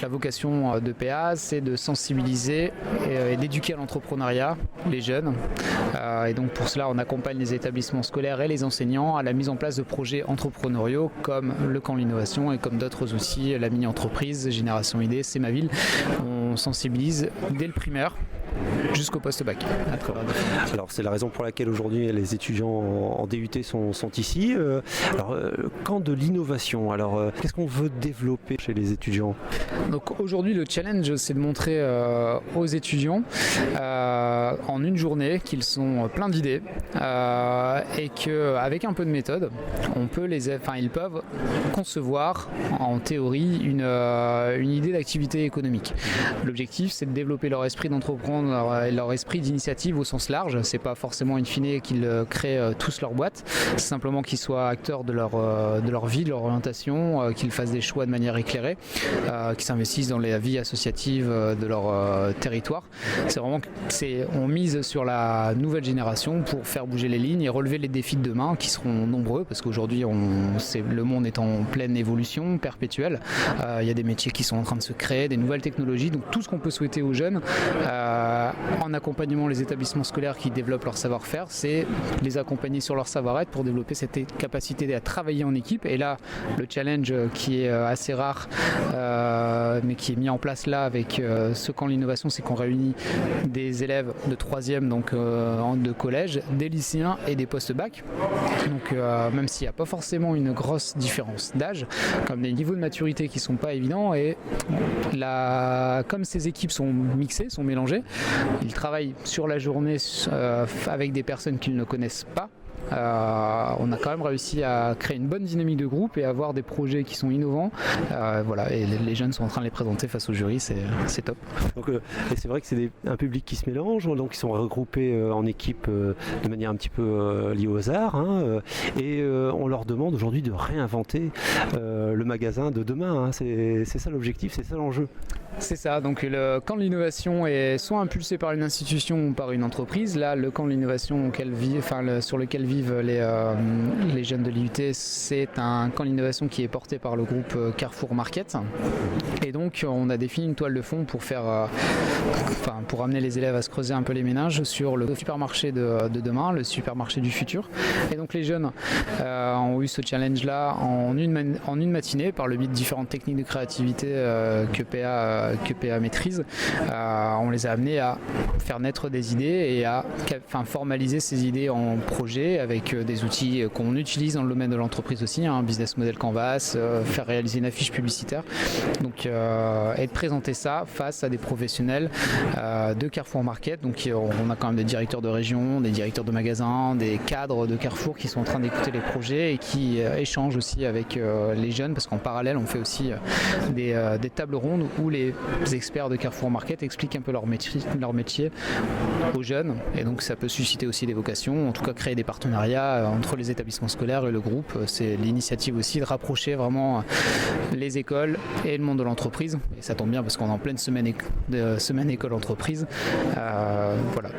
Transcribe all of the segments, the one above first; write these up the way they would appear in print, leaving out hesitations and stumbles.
Donc la vocation de PA, c'est de sensibiliser et d'éduquer à l'entrepreneuriat les jeunes. Et donc pour cela, on accompagne les établissements scolaires et les enseignants à la mise en place de projets entrepreneuriaux comme le camp de l'innovation et comme d'autres outils, la mini-entreprise, Génération Idée, C'est ma ville. On sensibilise dès le primaire jusqu'au post-bac. D'accord. Alors c'est la raison pour laquelle aujourd'hui les étudiants en DUT sont ici. Camp de l'innovation, alors qu'est-ce qu'on veut développer chez les étudiants? Donc aujourd'hui le challenge, c'est de montrer aux étudiants en une journée qu'ils sont pleins d'idées et qu'avec un peu de méthode, ils peuvent concevoir en théorie une idée d'activité économique. L'objectif, c'est de développer leur esprit d'entreprendre et leur esprit d'initiative au sens large. C'est pas forcément in fine qu'ils créent tous leur boîte, c'est simplement qu'ils soient acteurs de leur vie, de leur orientation, qu'ils fassent des choix de manière éclairée, qu'ils s'investissent dans la vie associative de leur territoire. On mise sur la nouvelle génération pour faire bouger les lignes et relever les défis de demain qui seront nombreux parce qu'aujourd'hui le monde est en pleine évolution perpétuelle. Il y a des métiers qui sont en train de se créer, des nouvelles technologies, donc tout ce qu'on peut souhaiter aux jeunes en accompagnement les établissements scolaires qui développent leur savoir-faire, c'est les accompagner sur leur savoir-être pour développer cette capacité à travailler en équipe. Et là, le challenge qui est assez rare mais qui est mis en place là avec ce camp de l'innovation, c'est qu'on réunit des élèves de 3e, donc de collège, des lycéens et des post-bac. Donc même s'il n'y a pas forcément une grosse différence d'âge, comme des niveaux de maturité qui ne sont pas évidents, et comme ces équipes sont mixées, sont mélangées, ils travaillent sur la journée avec des personnes qu'ils ne connaissent pas. On a quand même réussi à créer une bonne dynamique de groupe et avoir des projets qui sont innovants. Et les jeunes sont en train de les présenter face au jury, c'est top. Donc, et c'est vrai que c'est un public qui se mélange, donc ils sont regroupés en équipe de manière un petit peu liée au hasard, et on leur demande aujourd'hui de réinventer le magasin de demain. C'est ça l'objectif, c'est ça l'enjeu. C'est ça, donc le camp de l'innovation est soit impulsé par une institution ou par une entreprise. Là, le camp de l'innovation sur lequel vivent les jeunes de l'IUT, c'est un camp d'innovation qui est porté par le groupe Carrefour Market. Et donc on a défini une toile de fond pour amener les élèves à se creuser un peu les méninges sur le supermarché de demain, le supermarché du futur. Et donc les jeunes ont eu ce challenge-là en une matinée par le biais de différentes techniques de créativité que PA maîtrise. On les a amenés à faire naître des idées et à formaliser ces idées en projet avec des outils qu'on utilise dans le domaine de l'entreprise aussi, business model canvas, faire réaliser une affiche publicitaire, donc et de présenter ça face à des professionnels de Carrefour Market. Donc on a quand même des directeurs de région, des directeurs de magasins, des cadres de Carrefour qui sont en train d'écouter les projets et qui échangent aussi avec les jeunes, parce qu'en parallèle on fait aussi des tables rondes où les experts de Carrefour Market expliquent un peu leur métier aux jeunes, et donc ça peut susciter aussi des vocations, en tout cas créer des partenariats entre les établissements scolaires et le groupe. C'est l'initiative aussi de rapprocher vraiment les écoles et le monde de l'entreprise, et ça tombe bien parce qu'on est en pleine semaine école-entreprise.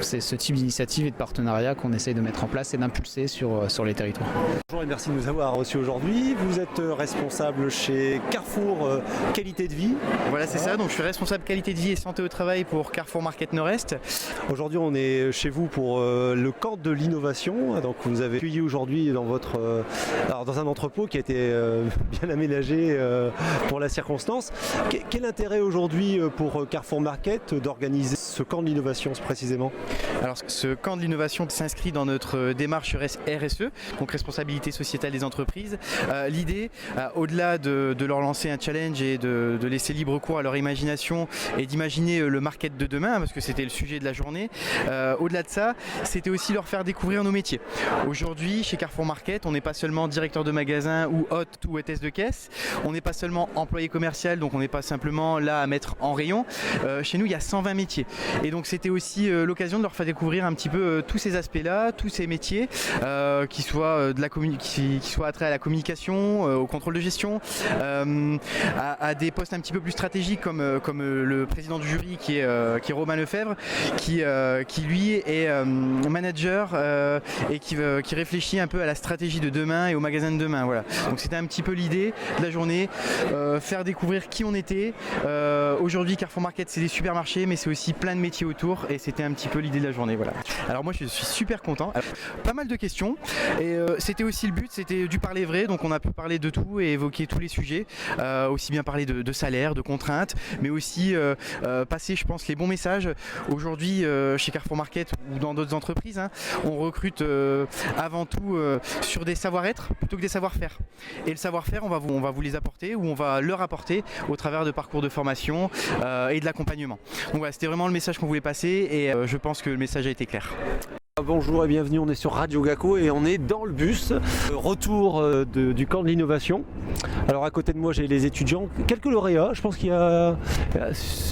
C'est ce type d'initiative et de partenariat qu'on essaye de mettre en place et d'impulser sur les territoires. Bonjour et merci de nous avoir reçus aujourd'hui. Vous êtes responsable chez Carrefour Qualité de Vie. Voilà, c'est ça, donc je suis responsable qualité de vie et santé au travail pour Carrefour Market Nord-Est. Aujourd'hui on est chez vous pour le camp de l'innovation, donc vous nous avez accueillis aujourd'hui dans un entrepôt qui a été bien aménagé pour la circonstance. Quel intérêt aujourd'hui pour Carrefour Market d'organiser ce camp de l'innovation précisément? Alors ce camp de l'innovation s'inscrit dans notre démarche RSE, donc responsabilité sociétale des entreprises. L'idée, au-delà de leur lancer un challenge et de laisser libre cours à leur imagination et d'imaginer le market de demain, parce que c'était le sujet de la journée, au-delà de ça, c'était aussi leur faire découvrir nos métiers. Aujourd'hui, chez Carrefour Market, on n'est pas seulement directeur de magasin ou hôte ou hôtesse de caisse, on n'est pas seulement employé commercial, donc on n'est pas simplement là à mettre en rayon. Chez nous, il y a 120 métiers. Et donc c'était aussi l'occasion de leur faire découvrir un petit peu tous ces aspects-là, tous ces métiers, qui soient qui soient attrait à la communication, au contrôle de gestion, à des postes un petit peu plus stratégiques comme le président du jury qui est Romain Lefebvre, qui lui est manager et qui réfléchit un peu à la stratégie de demain et au magasin de demain. Voilà. Donc c'était un petit peu l'idée de la journée, faire découvrir qui on était. Aujourd'hui Carrefour Market c'est des supermarchés mais c'est aussi plein de métiers autour et c'était un petit peu l'idée de la journée. Voilà. Alors moi je suis super content. Alors, pas mal de questions et c'était aussi le but, c'était du parler vrai, donc on a pu parler de tout et évoquer tous les sujets, aussi bien parler de salaire, de contraintes, mais aussi passer je pense les bons messages. Aujourd'hui chez Carrefour Market ou dans d'autres entreprises, hein, on recrute avant tout sur des savoir-être plutôt que des savoir-faire. Et le savoir-faire on va vous les apporter ou on va leur apporter au travers de parcours de formation et de l'accompagnement. Donc voilà, c'était vraiment le message qu'on voulait passer et je pense que le message a été clair. Bonjour et bienvenue, on est sur Radio Gacko et on est dans le bus, retour du camp de l'innovation. Alors à côté de moi j'ai les étudiants, quelques lauréats, je pense qu'il y a,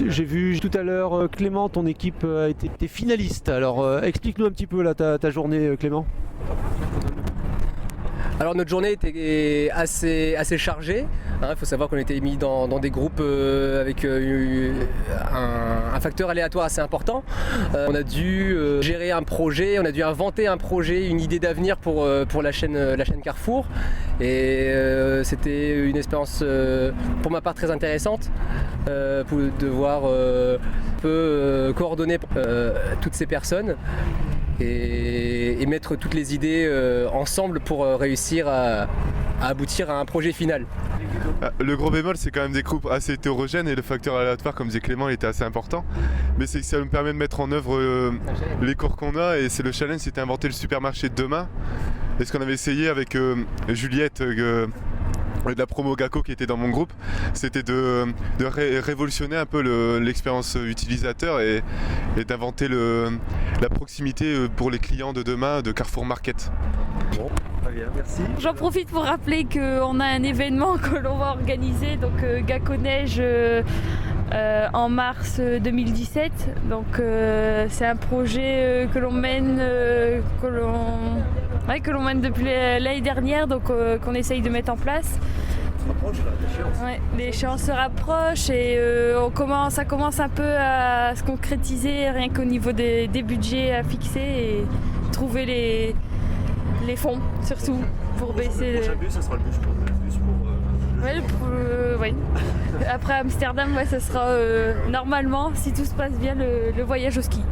j'ai vu tout à l'heure Clément, ton équipe a été finaliste. Alors explique-nous un petit peu là, ta journée Clément. Alors notre journée était assez chargée. Il faut savoir qu'on était mis dans des groupes avec un facteur aléatoire assez important. On a dû gérer un projet, on a dû inventer un projet, une idée d'avenir pour la chaîne Carrefour. Et c'était une expérience pour ma part très intéressante pour devoir coordonner toutes ces personnes. Et mettre toutes les idées ensemble pour réussir à aboutir à un projet final. Le gros bémol, c'est quand même des groupes assez hétérogènes et le facteur aléatoire, comme disait Clément, il était assez important. Mais c'est que ça nous permet de mettre en œuvre les cours qu'on a et c'est le challenge, c'était inventer le supermarché de demain. Et ce qu'on avait essayé avec Juliette de la promo Gacko qui était dans mon groupe, c'était de révolutionner un peu l'expérience utilisateur et d'inventer la proximité pour les clients de demain de Carrefour Market. Bon, très bien, merci. J'en profite pour rappeler qu'on a un événement que l'on va organiser, donc Gacko Neige en mars 2017. Donc c'est un projet que l'on mène depuis l'année dernière, donc qu'on essaye de mettre en place. L'échéance se rapproche et ça commence un peu à se concrétiser rien qu'au niveau des budgets à fixer et trouver les fonds surtout pour baisser. Le prochain bus, ça sera le bus pour ouais. Après Amsterdam, ça sera normalement, si tout se passe bien, le voyage au ski.